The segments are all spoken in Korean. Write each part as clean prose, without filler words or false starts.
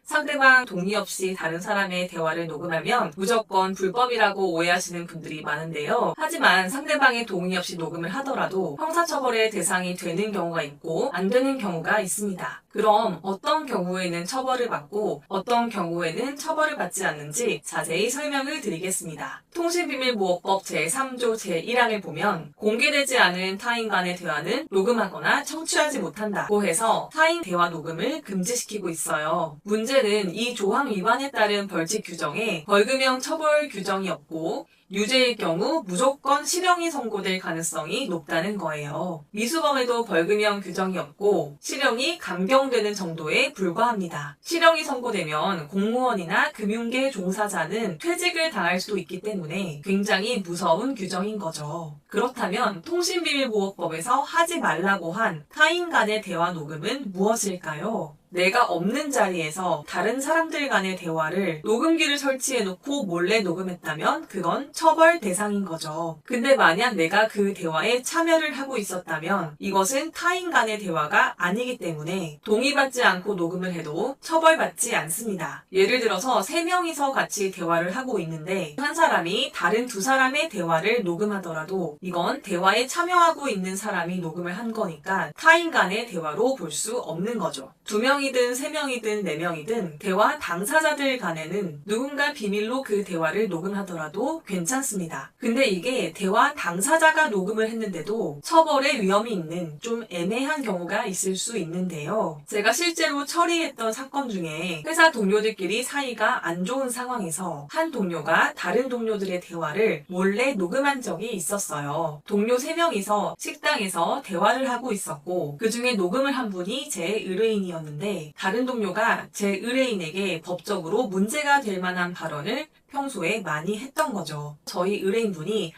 상대방 동의 없이 다른 사람의 대화를 녹음하면 무조건 불법이라고 오해하시는 분들이 많은데요. 하지만 상대방의 동의 없이 녹음을 하더라도 형사처벌의 대상이 되는 경우가 있고 안 되는 경우가 있습니다. 그럼 어떤 경우에는 처벌을 받고 어떤 경우에는 처벌을 받지 않는지 자세히 설명을 드리겠습니다. 통신비밀보호법 제3조 제1항을 보면 공개되지 않은 타인 간의 대화는 녹음하거나 청취하지 못한다고 해서 타인 대화 녹음을 금지시키고 있어요. 문제는 이 조항 위반에 따른 벌칙 규정에 벌금형 처벌 규정이 없고 유죄일 경우 무조건 실형이 선고될 가능성이 높다는 거예요. 미수범에도 벌금형 규정이 없고 실형이 감경되는 정도에 불과합니다. 실형이 선고되면 공무원이나 금융계 종사자는 퇴직을 당할 수도 있기 때문에 굉장히 무서운 규정인 거죠. 그렇다면 통신비밀보호법에서 하지 말라고 한 타인 간의 대화 녹음은 무엇일까요? 내가 없는 자리에서 다른 사람들 간의 대화를 녹음기를 설치해놓고 몰래 녹음했다면 그건 처벌 대상인 거죠. 근데 만약 내가 그 대화에 참여를 하고 있었다면 이것은 타인 간의 대화가 아니기 때문에 동의받지 않고 녹음을 해도 처벌받지 않습니다. 예를 들어서 3명이서 같이 대화를 하고 있는데 한 사람이 다른 2사람의 대화를 녹음하더라도 이건 대화에 참여하고 있는 사람이 녹음을 한 거니까 타인 간의 대화로 볼 수 없는 거죠. 2명이든 3명이든 4명이든 대화 당사자들 간에는 누군가 비밀로 그 대화를 녹음하더라도 괜찮습니다. 근데 이게 대화 당사자가 녹음을 했는데도 처벌의 위험이 있는 좀 애매한 경우가 있을 수 있는데요. 제가 실제로 처리했던 사건 중에 회사 동료들끼리 사이가 안 좋은 상황에서 한 동료가 다른 동료들의 대화를 몰래 녹음한 적이 있었어요. 동료 3명이서 식당에서 대화를 하고 있었고 그 중에 녹음을 한 분이 제 의뢰인이었는데 다른 동료가 제 의뢰인에게 법적으로 문제가 될 만한 발언을 평소에 많이 했던 거죠. 저희 의뢰인분이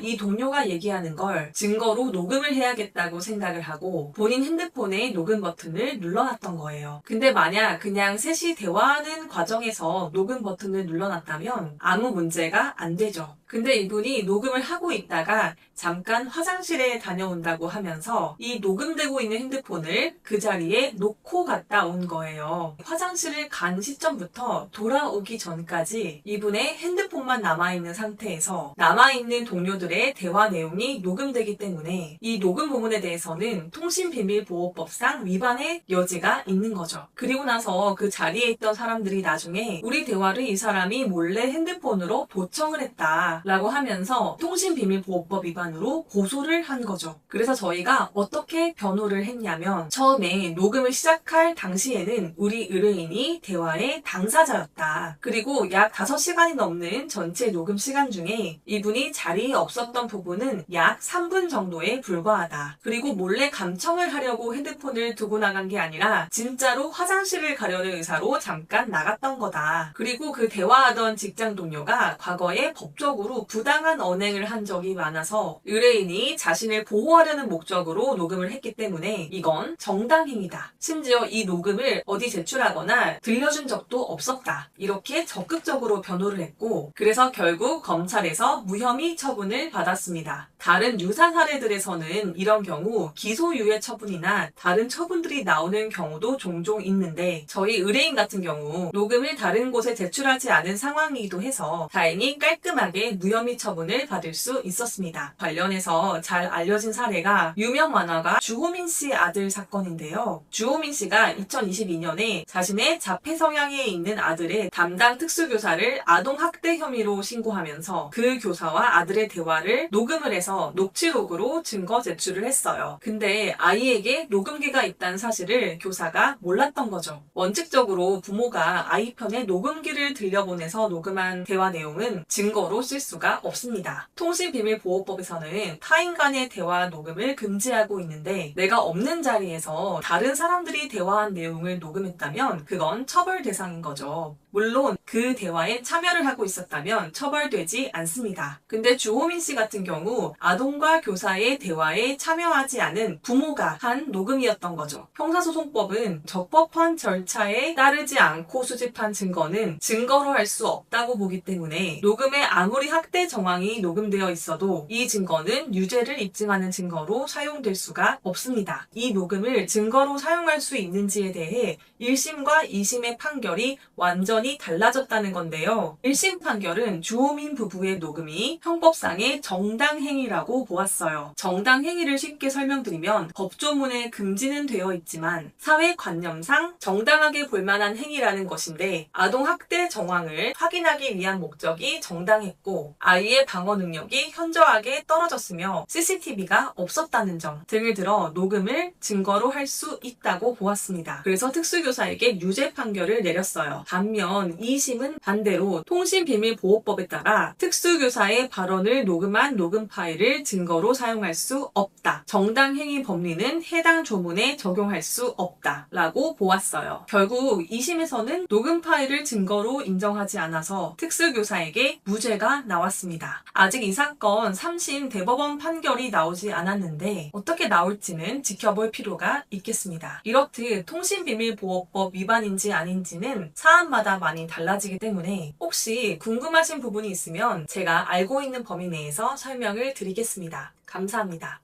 이 동료가 얘기하는 걸 증거로 녹음을 해야겠다고 생각을 하고 본인 핸드폰에 녹음 버튼을 눌러놨던 거예요. 근데 만약 그냥 셋이 대화하는 과정에서 녹음 버튼을 눌러놨다면 아무 문제가 안 되죠. 근데 이분이 녹음을 하고 있다가 잠깐 화장실에 다녀온다고 하면서 이 녹음되고 있는 핸드폰을 그 자리에 놓고 갔다 온 거예요. 화장실을 간 시점부터 돌아오기 전까지 이분의 핸드폰만 남아있는 상태에서 남아있는 동료들의 대화 내용이 녹음되기 때문에 이 녹음 부분에 대해서는 통신비밀보호법상 위반의 여지가 있는 거죠. 그리고 나서 그 자리에 있던 사람들이 나중에 우리 대화를 이 사람이 몰래 핸드폰으로 도청을 했다 라고 하면서 통신비밀보호법 위반으로 고소를 한 거죠. 그래서 저희가 어떻게 변호를 했냐면 처음에 녹음을 시작할 당시에는 우리 의뢰인이 대화의 당사자였다. 그리고 약 5시간이 넘는 전체 녹음 시간 중에 이분이 자리에 없었던 부분은 약 3분 정도에 불과하다. 그리고 몰래 감청을 하려고 핸드폰을 두고 나간 게 아니라 진짜로 화장실을 가려는 의사로 잠깐 나갔던 거다. 그리고 그 대화하던 직장 동료가 과거에 법적으로 부당한 언행을 한 적이 많아서 의뢰인이 자신을 보호하려는 목적으로 녹음을 했기 때문에 이건 정당행위다. 심지어 이 녹음을 어디 제출하거나 들려준 적도 없었다. 이렇게 적극적으로 변호를 했고 그래서 결국 검찰에서 무혐의 처분을 받았습니다. 다른 유사 사례들에서는 이런 경우 기소유예 처분이나 다른 처분들이 나오는 경우도 종종 있는데 저희 의뢰인 같은 경우 녹음을 다른 곳에 제출하지 않은 상황이기도 해서 다행히 깔끔하게 무혐의 처분을 받을 수 있었습니다. 관련해서 잘 알려진 사례가 유명 만화가 주호민 씨 아들 사건인데요. 주호민 씨가 2022년에 자신의 자폐 성향에 있는 아들의 담당 특수교사를 아동학대 혐의로 신고하면서 그 교사와 아들의 대화를 녹음을 해서 녹취록으로 증거 제출을 했어요. 근데 아이에게 녹음기가 있다는 사실을 교사가 몰랐던 거죠. 원칙적으로 부모가 아이 편에 녹음기를 들려보내서 녹음한 대화 내용은 증거로 쓸 수가 없습니다. 통신비밀보호법에서는 타인 간의 대화 녹음을 금지하고 있는데 내가 없는 자리에서 다른 사람들이 대화한 내용을 녹음했다면 그건 처벌 대상인 거죠. 물론 그 대화에 참여를 하고 있었다면 처벌되지 않습니다. 근데 주호민 씨 같은 경우 아동과 교사의 대화에 참여하지 않은 부모가 한 녹음이었던 거죠. 형사소송법은 적법한 절차에 따르지 않고 수집한 증거는 증거로 할 수 없다고 보기 때문에 녹음에 아무리 학대 정황이 녹음되어 있어도 이 증거는 유죄를 입증하는 증거로 사용될 수가 없습니다. 이 녹음을 증거로 사용할 수 있는지에 대해 1심과 2심의 판결이 완전히 달라졌다는 건데요. 1심 판결은 주호민 부부의 녹음이 형법상의 정당행위라고 보았어요. 정당행위를 쉽게 설명드리면 법조문에 금지는 되어 있지만 사회관념상 정당하게 볼만한 행위라는 것인데 아동학대 정황을 확인하기 위한 목적이 정당했고 아이의 방어 능력이 현저하게 떨어졌으며 CCTV가 없었다는 점 등을 들어 녹음을 증거로 할 수 있다고 보았습니다. 그래서 특수교사에게 유죄 판결을 내렸어요. 반면 2심은 반대로 통신비밀보호법에 따라 특수교사의 발언을 녹음한 녹음 파일을 증거로 사용할 수 없다. 정당행위 법리는 해당 조문에 적용할 수 없다. 라고 보았어요. 결국 2심에서는 녹음 파일을 증거로 인정하지 않아서 특수교사에게 무죄가 나왔습니다. 아직 이 사건 3심 대법원 판결이 나오지 않았는데 어떻게 나올지는 지켜볼 필요가 있겠습니다. 이렇듯 통신비밀보호법 위반인지 아닌지는 사안마다 많이 달라지기 때문에 혹시 궁금하신 부분이 있으면 제가 알고 있는 범위 내에서 설명을 드리겠습니다. 감사합니다.